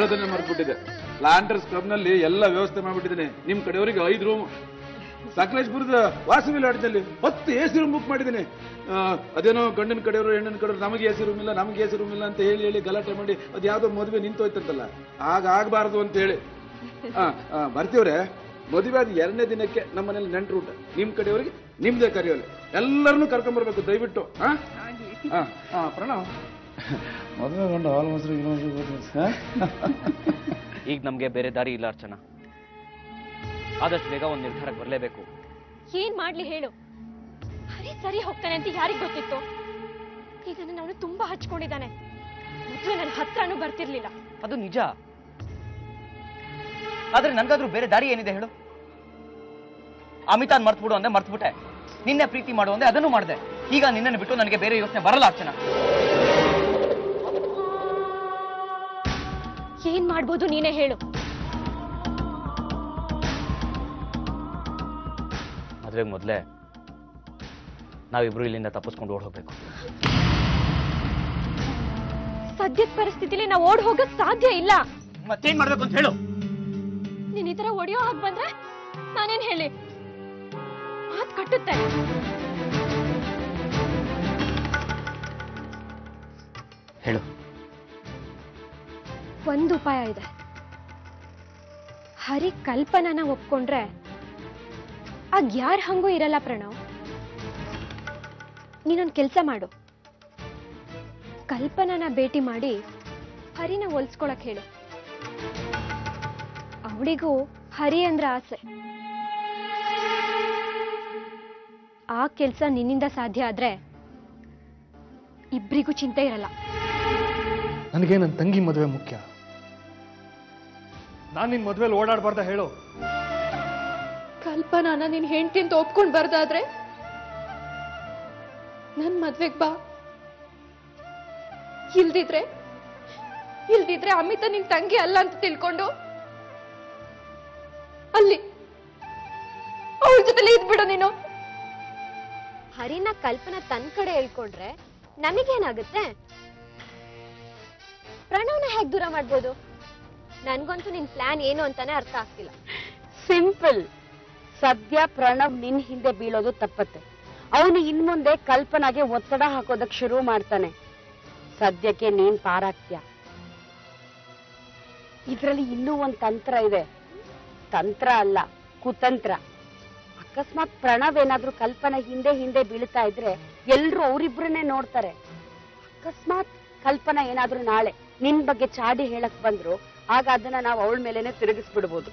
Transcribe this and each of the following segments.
ಹೇಳೋದನ್ನೇ ಮರ್ತ್ಬಿಟ್ಟಿದೆ. ಲಾಂಟರ್ಸ್ club ನಲ್ಲಿ ಎಲ್ಲ ವ್ಯವಸ್ಥೆ ಮಾಡ್ಬಿಟ್ಟಿದ್ದೀನಿ. ನಿಮ್ ಕಡೆಯವರಿಗೆ 5 ರೂಮ್, ಸಕಲೇಶ್ಪುರದ ವಾಸವಿ ಲಾಡ್ಜಲ್ಲಿ 10 AC ರೂಮ್ ಬುಕ್ ಮಾಡಿದ್ದೀನಿ. ಅದೇನೋ ಗಂಡಿನ ಕಡೆಯವರು ಹೆಣ್ಣಿನ ಕಡೆಯವರು ನಮಗೆ AC ರೂಮ್ ಇಲ್ಲ, ನಮಗೆ AC ರೂಮ್ ಇಲ್ಲ ಅಂತ ಹೇಳಿ ಗಲಾಟೆ ಮಾಡಿ ಅದು ಯಾವ್ದೋ ಮದುವೆ ನಿಂತೋಯ್ತಂತಲ್ಲ, ಆಗಬಾರದು ಅಂತ ಹೇಳಿ ಬರ್ತೀವ್ರೆ. ಮದುವೆ ಆದ 2ನೇ ದಿನಕ್ಕೆ ನಮ್ಮ ಮನೇಲಿ ನೆಂಟರು ಊಟ. ನಿಮ್ ಕಡೆಯವರಿಗೆ ನಿಮ್ದೇ ಕರೆಯೋಲ್ಲ, ಎಲ್ಲರನ್ನೂ ಕರ್ಕೊಂಡ್ಬರ್ಬೇಕು ದಯವಿಟ್ಟು. ಪ್ರಣವ್ ಮದುವೆ ಗಂಡ ಆಲ್ಮೋಸ್ಟ್ ಈಗ ನಮ್ಗೆ ಬೇರೆ ದಾರಿ ಇಲ್ಲ ಅರ್ಚನಾ. ಆದಷ್ಟು ಬೇಗ ಒಂದು ನಿರ್ಧಾರಕ್ಕೆ ಬರಲೇಬೇಕು. ಏನ್ ಮಾಡ್ಲಿ ಹೇಳು? ಹರಿ ಸರಿ ಹೋಗ್ತಾನೆ ಅಂತ ಯಾರಿಗ್ ಗೊತ್ತಿತ್ತು? ಈಗ ಅವನು ತುಂಬಾ ಹಚ್ಕೊಂಡಿದ್ದಾನೆ. ಮೊದಲು ನನ್ನ ಹತ್ರನೂ ಬರ್ತಿರ್ಲಿಲ್ಲ. ಅದು ನಿಜ. ಆದ್ರೆ ನನ್ಗಾದ್ರೂ ಬೇರೆ ದಾರಿ ಏನಿದೆ ಹೇಳು? ಅಮಿತಾನ್ ಮರ್ತ್ಬಿಡು ಅಂದೆ, ಮರ್ತ್ಬಿಟ್ಟೆ. ನಿನ್ನೆ ಪ್ರೀತಿ ಮಾಡು ಅಂದೆ, ಅದನ್ನು ಮಾಡಿದೆ. ಈಗ ನಿನ್ನನ್ನು ಬಿಟ್ಟು ನನಗೆ ಬೇರೆ ಯೋಚನೆ ಬರಲ್ಲ ಅರ್ಚನಾ. ಏನ್ ಮಾಡ್ಬೋದು ನೀನೇ ಹೇಳು? ಮದ್ವೆಗೆ ಮೊದಲೇ ನಾವಿಬ್ರು ಇಲ್ಲಿಂದ ತಪ್ಪಿಸ್ಕೊಂಡು ಓಡ್ ಹೋಗ್ಬೇಕು. ಸದ್ಯದ ಪರಿಸ್ಥಿತಿಲಿ ನಾವು ಓಡ್ ಹೋಗಕ್ ಸಾಧ್ಯ ಇಲ್ಲ. ಮತ್ತೇನ್ ಮಾಡ್ಬೇಕು ಅಂತ ಹೇಳು? ನೀನ್ ಈ ತರ ಒಡೆಯೋ ಹಾಗೆ ಬಂದ್ರೆ ನಾನೇನ್ ಹೇಳಿ? ಮಾತ್ ಕಟ್ಟುತ್ತೆ. ಹೇಳು. ಒಂದು ಉಪಾಯ ಇದೆ. ಹರಿ ಕಲ್ಪನಾನ ಒಪ್ಕೊಂಡ್ರೆ ಆಗ ಯಾರ ಹಂಗೂ ಇರಲ್ಲ ಪ್ರಣವ್. ನೀನೊಂದು ಕೆಲಸ ಮಾಡು, ಕಲ್ಪನಾನ ಭೇಟಿ ಮಾಡಿ ಹರಿನ ಹೋಲ್ಸ್ಕೊಳಕ್ ಹೇಳು. ಅವಳಿಗೂ ಹರಿ ಅಂದ್ರೆ ಆಸೆ. ಆ ಕೆಲಸ ನಿನ್ನಿಂದ ಸಾಧ್ಯ ಆದ್ರೆ ಇಬ್ರಿಗೂ ಚಿಂತೆ ಇರಲ್ಲ. ನನಗೆ ನನ್ನ ತಂಗಿ ಮದುವೆ ಮುಖ್ಯ. ನಾನು ನಿನ್ ಮದುವೆಲಿ ಓಡಾಡಬಾರ್ದ ಹೇಳು? ಕಲ್ಪನಾನ ನೀನ್ ಹೆಂಡತಿ ಅಂತ ಒಪ್ಕೊಂಡ್ ಬರ್ದಾದ್ರೆ ನನ್ ಮದ್ವೆಗ್ ಬಾ. ಇಲ್ದಿದ್ರೆ ಅಮಿತ ನಿನ್ ತಂಗಿ ಅಲ್ಲ ಅಂತ ತಿಳ್ಕೊಂಡು ಅಲ್ಲಿ ಅವಳ ಜೊತೆಲಿ ಇದ್ಬಿಡು ನೀನು. ಹರಿನ ಕಲ್ಪನಾ ತನ್ ಕಡೆ ಹೇಳ್ಕೊಂಡ್ರೆ ನನಗೇನಾಗುತ್ತೆ? ಪ್ರಣವ್ನ ಹೇಗ್ ದೂರ ಮಾಡ್ಬೋದು? ನನ್ಗಂತೂ ನಿನ್ ಪ್ಲಾನ್ ಏನು ಅಂತಾನೆ ಅರ್ಥ ಆಗ್ತಿಲ್ಲ. ಸಿಂಪಲ್. ಸದ್ಯ ಪ್ರಣವ್ ನಿನ್ ಹಿಂದೆ ಬೀಳೋದು ತಪ್ಪತ್ತೆ. ಅವನು ಇನ್ಮುಂದೆ ಕಲ್ಪನಾಗೆ ಒತ್ತಡ ಹಾಕೋದಕ್ ಶುರು ಮಾಡ್ತಾನೆ. ಸದ್ಯಕ್ಕೆ ನೀನ್ ಪಾರಾಗ್ತೀಯ. ಇದ್ರಲ್ಲಿ ಇನ್ನೂ ಒಂದ್ ತಂತ್ರ ಇದೆ. ತಂತ್ರ ಅಲ್ಲ, ಕುತಂತ್ರ. ಅಕಸ್ಮಾತ್ ಪ್ರಣವ್ ಏನಾದ್ರೂ ಕಲ್ಪನಾ ಹಿಂದೆ ಬೀಳ್ತಾ ಇದ್ರೆ ಎಲ್ರು ಅವರಿಬ್ರನ್ನೇ ನೋಡ್ತಾರೆ. ಅಕಸ್ಮಾತ್ ಕಲ್ಪನಾ ಏನಾದ್ರೂ ನಾಳೆ ನಿನ್ ಬಗ್ಗೆ ಚಾಡಿ ಹೇಳಕ್ ಬಂದ್ರು ಆಗ ಅದನ್ನ ನಾವು ಅವಳ ಮೇಲೆನೆ ತಿರುಗಿಸ್ಬಿಡ್ಬೋದು.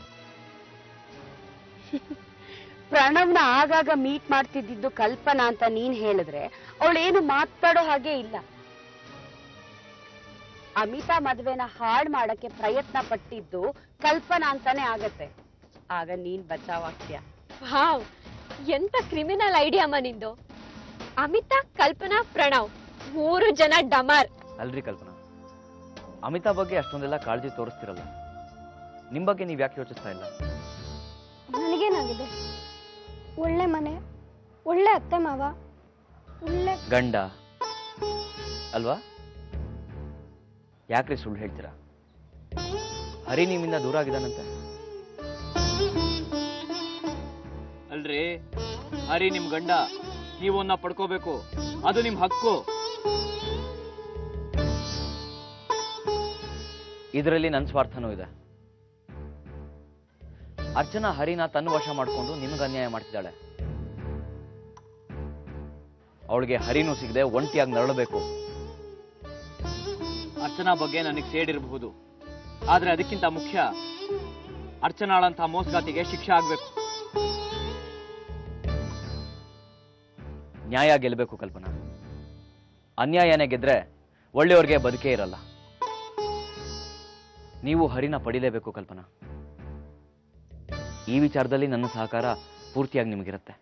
ಪ್ರಣವ್ನ ಆಗಾಗ ಮೀಟ್ ಮಾಡ್ತಿದ್ದು ಕಲ್ಪನಾ ಅಂತ ನೀನ್ ಹೇಳಿದ್ರೆ ಅವಳೇನು ಮಾತಾಡೋ ಹಾಗೆ ಇಲ್ಲ. ಅಮಿತಾ ಮದ್ವೆನ ಹಾಳು ಮಾಡಕ್ಕೆ ಪ್ರಯತ್ನ ಪಟ್ಟಿದ್ದು ಕಲ್ಪನಾ ಅಂತಾನೆ ಆಗತ್ತೆ. ಆಗ ನೀನ್ ಬಚಾವಾಗ್ತೀಯ. ವಾವ್, ಎಂತ ಕ್ರಿಮಿನಲ್ ಐಡಿಯಾ ಅಮ್ಮ ನಿಂದು. ಅಮಿತಾ, ಕಲ್ಪನಾ, ಪ್ರಣವ್ 3 ಜನ ಡಮಾರ್. ಅಲ್ರಿ ಕಲ್ಪನಾ, ಅಮಿತಾ ಬಗ್ಗೆ ಅಷ್ಟೊಂದೆಲ್ಲ ಕಾಳಜಿ ತೋರಿಸ್ತಿರಲ್ಲ, ನಿಮ್ ಬಗ್ಗೆ ನೀವ್ ಯಾಕೆ ಯೋಚಿಸ್ತಾ ಇಲ್ಲ? ನನಗೇನಾಗಿದೆ? ಒಳ್ಳೆ ಮನೆ, ಒಳ್ಳೆ ಅತ್ತೆ ಮಾವ, ಒಳ್ಳೆ ಗಂಡ ಅಲ್ವಾ? ಯಾಕ್ರಿ ಸುಳ್ಳು ಹೇಳ್ತೀರಾ? ಹರಿ ನಿಮ್ಮಿಂದ ದೂರ ಆಗಿದ್ದಾನಂತೆ. ಅಲ್ರಿ, ಹರಿ ನಿಮ್ ಗಂಡ, ನೀವನ್ನ ಪಡ್ಕೋಬೇಕು, ಅದು ನಿಮ್ ಹಕ್ಕು. ಇದರಲ್ಲಿ ನನ್ನ ಸ್ವಾರ್ಥನೂ ಇದೆ. ಅರ್ಚನಾ ಹರಿನ ತನ್ನ ವಶ ಮಾಡ್ಕೊಂಡು ನಿಮ್ಗೆ ಅನ್ಯಾಯ ಮಾಡ್ತಿದ್ದಾಳೆ. ಅವಳಿಗೆ ಹರಿನೂ ಸಿಗದೆ ಒಂಟಿಯಾಗಿ ನರಳಬೇಕು. ಅರ್ಚನಾ ಬಗ್ಗೆ ನನಗೆ ಸೇಡಿರಬಹುದು, ಆದ್ರೆ ಅದಕ್ಕಿಂತ ಮುಖ್ಯ ಅರ್ಚನಾಳಂತಹ ಮೋಸಗಾತಿಗೆ ಶಿಕ್ಷೆ ಆಗ್ಬೇಕು. ನ್ಯಾಯ ಗೆಲ್ಲಬೇಕು ಕಲ್ಪನಾ. ಅನ್ಯಾಯನೇ ಗೆದ್ರೆ ಒಳ್ಳೆಯವ್ರಿಗೆ ಬದುಕೇ ಇರಲ್ಲ. ನೀವು ಹರಿನ ಪಡಿಲೇಬೇಕು ಕಲ್ಪನಾ. ಈ ವಿಚಾರದಲ್ಲಿ ನನ್ನ ಸಹಕಾರ ಪೂರ್ತಿಯಾಗಿ ನಿಮಗಿರುತ್ತೆ.